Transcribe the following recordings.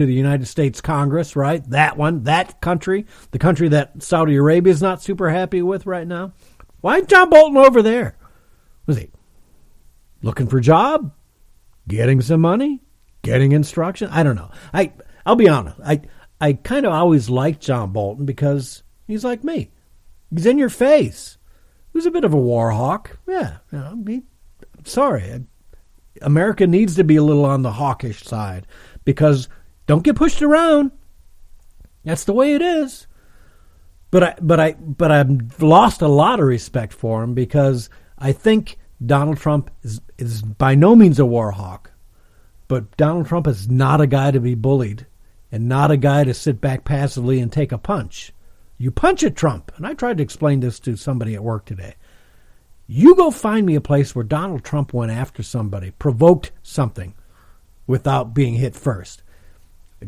to the United States Congress, right? That one, that country, the country that Saudi Arabia is not super happy with right now. Why is John Bolton over there? Was he looking for a job? Getting some money? Getting instruction? I don't know. I'll be honest. I kind of always liked John Bolton because he's like me. He's in your face. He was a bit of a war hawk. Yeah. Sorry. America needs to be a little on the hawkish side because don't get pushed around. That's the way it is. But I've lost a lot of respect for him because I think Donald Trump is by no means a war hawk. But Donald Trump is not a guy to be bullied and not a guy to sit back passively and take a punch. You punch at Trump. And I tried to explain this to somebody at work today. You go find me a place where Donald Trump went after somebody, provoked something without being hit first.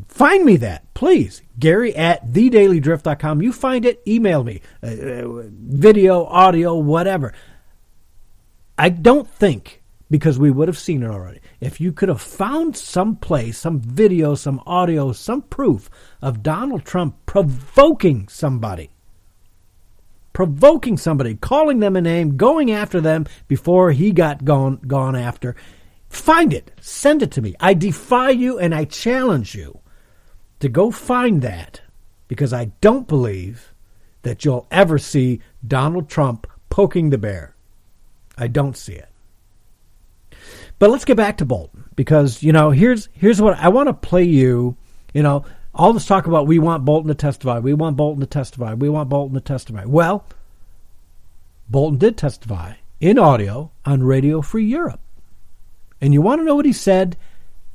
Find me that, please. Gary at thedailydrift.com. You find it, email me. Video, audio, whatever. I don't think, because we would have seen it already, if you could have found some place, some video, some audio, some proof of Donald Trump provoking somebody, calling them a name, going after them before he got gone after, find it. Send it to me. I defy you and I challenge you to go find that because I don't believe that you'll ever see Donald Trump poking the bear. I don't see it. But let's get back to Bolton because, here's what I want to play you, all this talk about we want Bolton to testify, we want Bolton to testify, we want Bolton to testify. Well, Bolton did testify in audio on Radio Free Europe. And you want to know what he said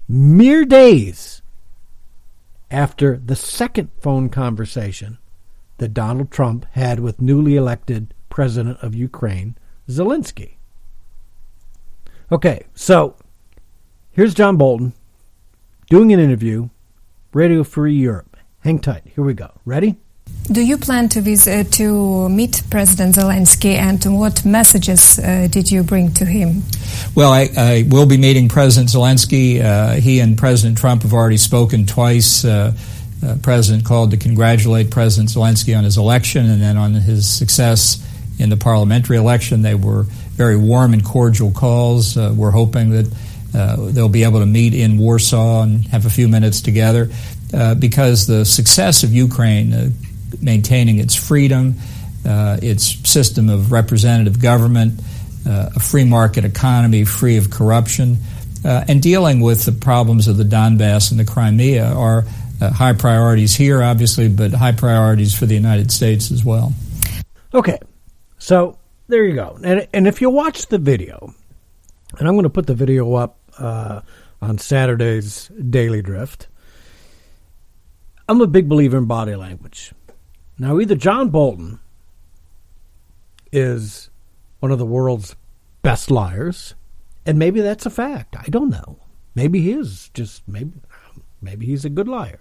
mere days after the second phone conversation that Donald Trump had with newly elected president of Ukraine, Zelensky. Okay, so here's John Bolton doing an interview, Radio Free Europe. Hang tight. Here we go. Ready? Do you plan to meet President Zelensky, and what messages did you bring to him? Well, I will be meeting President Zelensky. He and President Trump have already spoken twice. President called to congratulate President Zelensky on his election and then on his success in the parliamentary election. They were very warm and cordial calls. We're hoping that they'll be able to meet in Warsaw and have a few minutes together because the success of Ukraine, maintaining its freedom, its system of representative government, a free market economy free of corruption, and dealing with the problems of the Donbass and the Crimea are high priorities here, obviously, but high priorities for the United States as well. Okay, so there you go. And if you watch the video, and I'm going to put the video up on Saturday's Daily Drift, I'm a big believer in body language. Now, either John Bolton is one of the world's best liars, and maybe that's a fact. I don't know. Maybe he is. Maybe he's a good liar.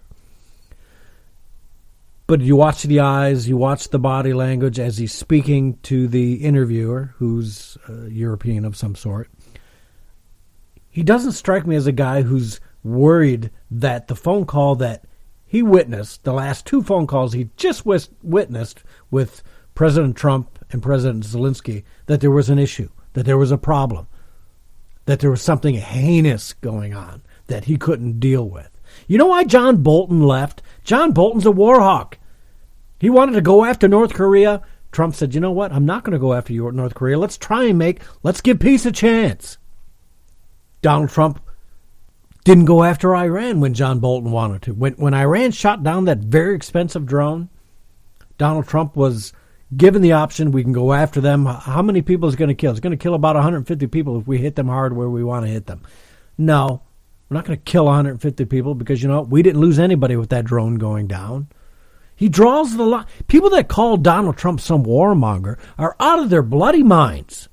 But you watch the eyes, you watch the body language as he's speaking to the interviewer, who's European of some sort. He doesn't strike me as a guy who's worried that the phone call that he witnessed, the last two phone calls he just witnessed with President Trump and President Zelensky, that there was an issue, that there was a problem, that there was something heinous going on that he couldn't deal with. You know why John Bolton left? John Bolton's a war hawk. He wanted to go after North Korea. Trump said, you know what? I'm not going to go after North Korea. Let's give peace a chance. Donald Trump didn't go after Iran when John Bolton wanted to. When Iran shot down that very expensive drone, Donald Trump was given the option, we can go after them. How many people is it going to kill? It's going to kill about 150 people if we hit them hard where we want to hit them. No, we're not going to kill 150 people because, we didn't lose anybody with that drone going down. He draws the line. People that call Donald Trump some warmonger are out of their bloody minds.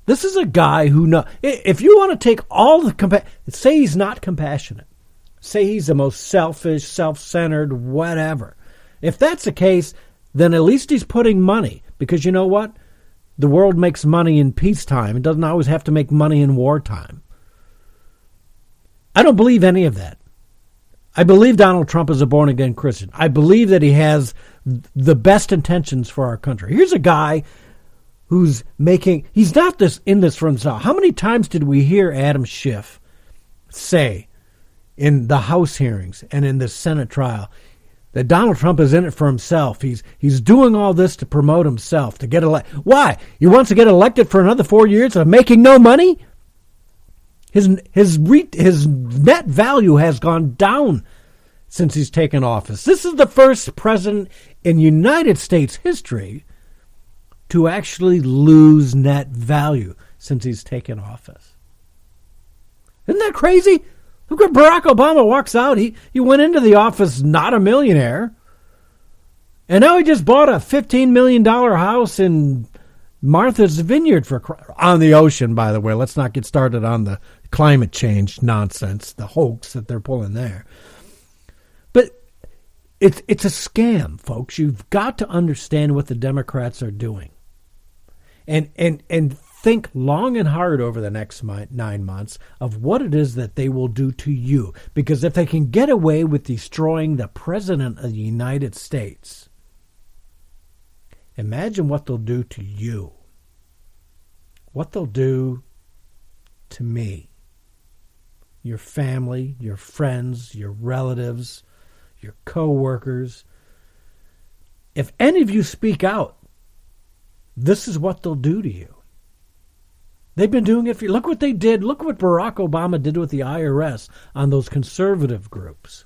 This is a guy who knows. If you want to take all the say he's not compassionate, say he's the most selfish, self-centered, whatever. If that's the case, then at least he's putting money. Because you know what? The world makes money in peacetime. It doesn't always have to make money in wartime. I don't believe any of that. I believe Donald Trump is a born-again Christian. I believe that he has the best intentions for our country. Here's a guy who's he's not in this for himself. How many times did we hear Adam Schiff say in the House hearings and in the Senate trial that Donald Trump is in it for himself? He's doing all this to promote himself, to get elected. Why? He wants to get elected for another 4 years of making no money? His net value has gone down since he's taken office. This is the first president in United States history to actually lose net value since he's taken office. Isn't that crazy? Look at Barack Obama walks out. He went into the office not a millionaire. And now he just bought a $15 million house in Martha's Vineyard on the ocean, by the way. Let's not get started on the climate change nonsense, the hoax that they're pulling there. But it's a scam, folks. You've got to understand what the Democrats are doing. And think long and hard over the next 9 months of what it is that they will do to you. Because if they can get away with destroying the President of the United States, imagine what they'll do to you. What they'll do to me, your family, your friends, your relatives, your co-workers. If any of you speak out, this is what they'll do to you. They've been doing it for you. Look what they did. Look what Barack Obama did with the IRS on those conservative groups.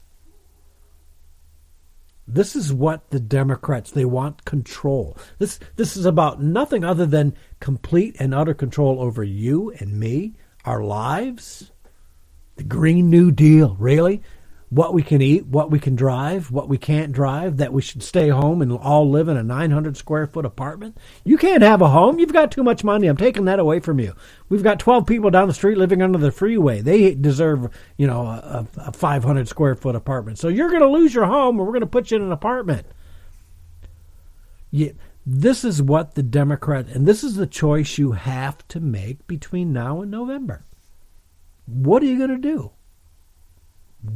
This is what the Democrats, they want control. This is about nothing other than complete and utter control over you and me, our lives. The Green New Deal, really? What we can eat, what we can drive, what we can't drive, that we should stay home and all live in a 900 square foot apartment. You can't have a home. You've got too much money. I'm taking that away from you. We've got 12 people down the street living under the freeway. They deserve, a 500 square foot apartment. So you're going to lose your home and we're going to put you in an apartment. This is what the Democrats, and this is the choice you have to make between now and November. What are you going to do?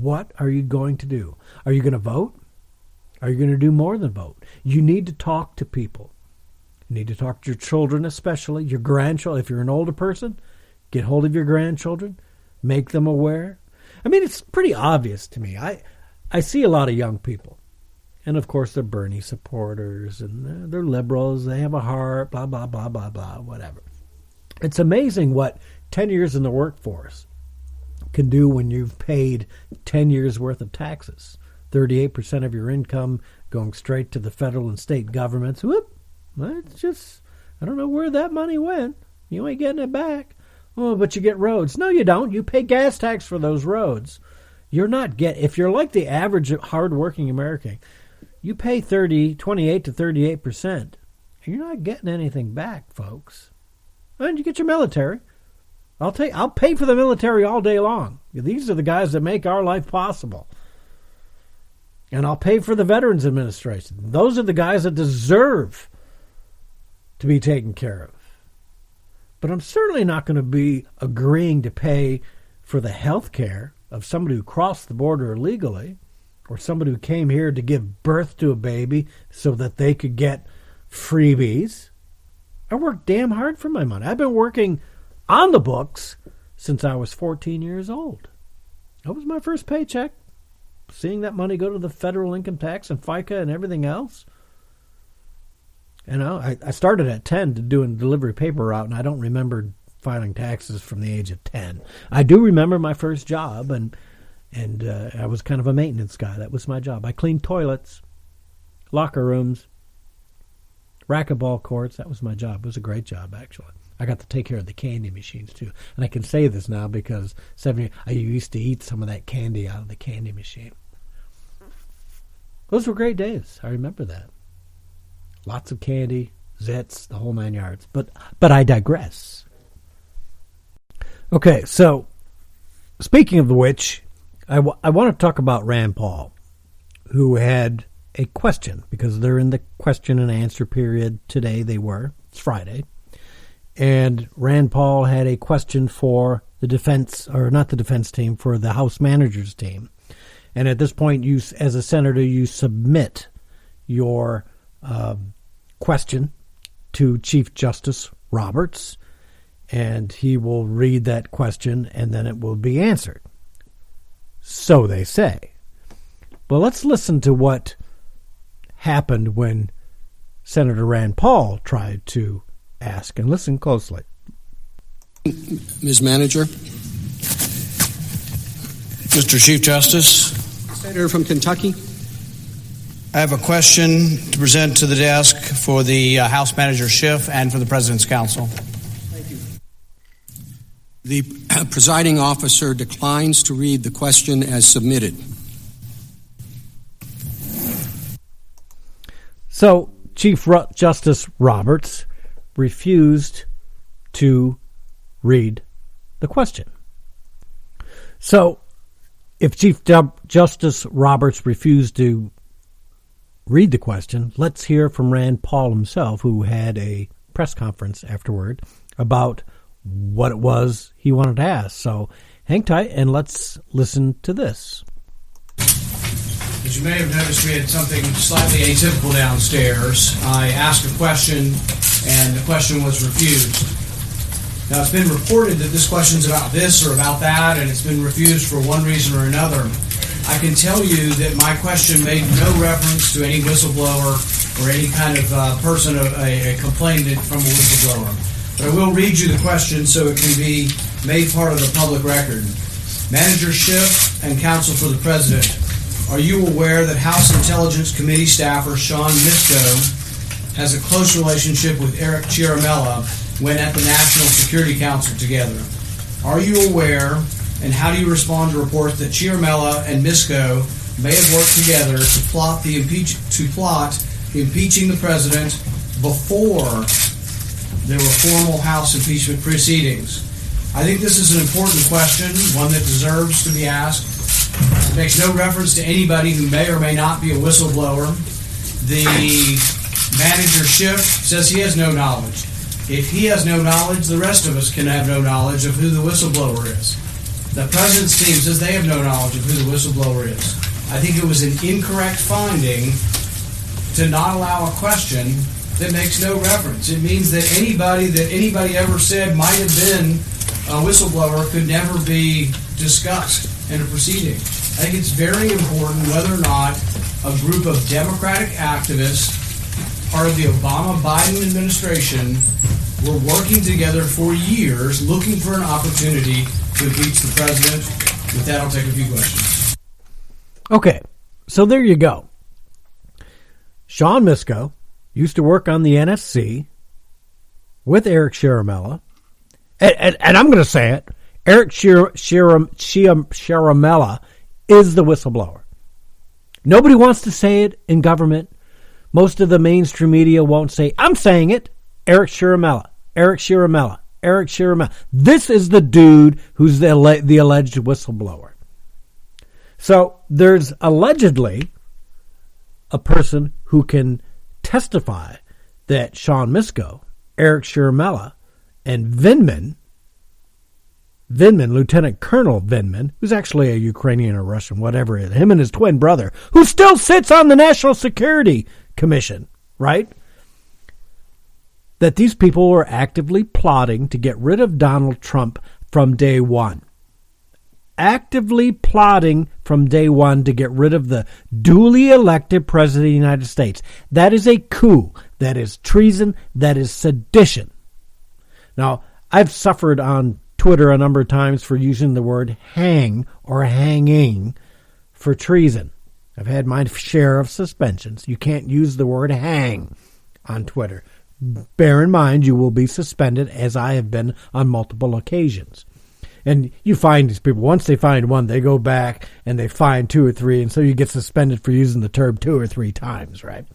What are you going to do? Are you going to vote? Are you going to do more than vote? You need to talk to people. You need to talk to your children, especially your grandchildren. If you're an older person, get hold of your grandchildren. Make them aware. I mean, it's pretty obvious to me. I see a lot of young people. And, of course, they're Bernie supporters and they're liberals. They have a heart, blah, blah, blah, blah, blah, whatever. It's amazing what 10 years in the workforce can do when you've paid 10 years worth of taxes. 38% of your income going straight to the federal and state governments. Whoop! It's just, I don't know where that money went. You ain't getting it back. Oh, but you get roads. No, you don't. You pay gas tax for those roads. You're not if you're like the average hardworking American, you pay 28 to 38%. And you're not getting anything back, folks. And you get your military. I'll pay for the military all day long. These are the guys that make our life possible. And I'll pay for the Veterans Administration. Those are the guys that deserve to be taken care of. But I'm certainly not going to be agreeing to pay for the health care of somebody who crossed the border illegally or somebody who came here to give birth to a baby so that they could get freebies. I work damn hard for my money. I've been working on the books since I was 14 years old. That was my first paycheck. Seeing that money go to the federal income tax and FICA and everything else. I started at 10 to doing delivery paper route, and I don't remember filing taxes from the age of 10. I do remember my first job, and I was kind of a maintenance guy. That was my job. I cleaned toilets, locker rooms, racquetball courts. That was my job. It was a great job, actually. I got to take care of the candy machines, too. And I can say this now because I used to eat some of that candy out of the candy machine. Those were great days. I remember that. Lots of candy, zits, the whole 9 yards. But I digress. Okay, so speaking of which, I want to talk about Rand Paul, who had a question, because they're in the question and answer period today. It's Friday. And Rand Paul had a question for the defense, or not the defense team, for the House managers team. And at this point, you, as a senator, you submit your question to Chief Justice Roberts, and he will read that question, and then it will be answered. So they say. But let's listen to what happened when Senator Rand Paul tried to ask, and listen closely. Ms. Manager. Mr. Chief Justice. Senator from Kentucky. I have a question to present to the desk for the House Manager Schiff and for the President's Counsel. Thank you. The presiding officer declines to read the question as submitted. So Chief Justice Roberts refused to read the question. So if Chief Justice Roberts refused to read the question, let's hear from Rand Paul himself, who had a press conference afterward about what it was he wanted to ask. So hang tight and let's listen to this. As you may have noticed, we had something slightly atypical downstairs. I asked a question, and the question was refused. Now, it's been reported that this question's about this or about that, and it's been refused for one reason or another. I can tell you that my question made no reference to any whistleblower or any kind of person, a complainant from a whistleblower. But I will read you the question so it can be made part of the public record. Manager Schiff and Counsel for the President, are you aware that House Intelligence Committee staffer Sean Misko has a close relationship with Eric Ciaramella when at the National Security Council together? Are you aware, and how do you respond to reports that Ciaramella and Misko may have worked together to plot impeaching the president before there were formal House impeachment proceedings? I think this is an important question, one that deserves to be asked. It makes no reference to anybody who may or may not be a whistleblower. The manager Schiff says he has no knowledge. If he has no knowledge, the rest of us can have no knowledge of who the whistleblower is. The president's team says they have no knowledge of who the whistleblower is. I think it was an incorrect finding to not allow a question that makes no reference. It means that anybody ever said might have been a whistleblower could never be discussed in a proceeding. I think it's very important whether or not a group of Democratic activists, part of the Obama-Biden administration, were working together for years looking for an opportunity to impeach the president. With that, I'll take a few questions. Okay, so there you go. Sean Misko used to work on the NSC with Eric Ciaramella, and I'm going to say it, Eric Ciaramella is the whistleblower. Nobody wants to say it in government. Most of the mainstream media won't say, I'm saying it. Eric Ciaramella, Eric Ciaramella, Eric Ciaramella. This is the dude who's the alleged whistleblower. So there's allegedly a person who can testify that Sean Misko, Eric Ciaramella, and Vindman, Lieutenant Colonel Vindman, who's actually a Ukrainian or Russian, whatever it is, him and his twin brother, who still sits on the National Security Commission, right? That these people were actively plotting to get rid of Donald Trump from day one. Actively plotting from day one to get rid of the duly elected President of the United States. That is a coup. That is treason. That is sedition. Now, I've suffered on Twitter a number of times for using the word hang or hanging for treason. I've had my share of suspensions. You can't use the word hang on Twitter. Bear in mind, you will be suspended, as I have been on multiple occasions. And you find these people, once they find one, they go back and they find two or three, and so you get suspended for using the term two or three times, right?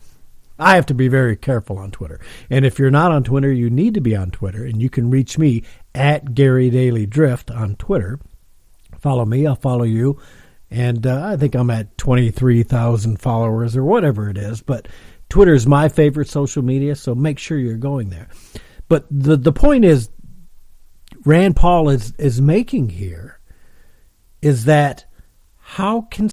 I have to be very careful on Twitter. And if you're not on Twitter, you need to be on Twitter, and you can reach me at Gary Daily Drift on Twitter. Follow me, I'll follow you. And I think I'm at 23,000 followers or whatever it is. But Twitter is my favorite social media, so make sure you're going there. But the point is, Rand Paul is making here is that how can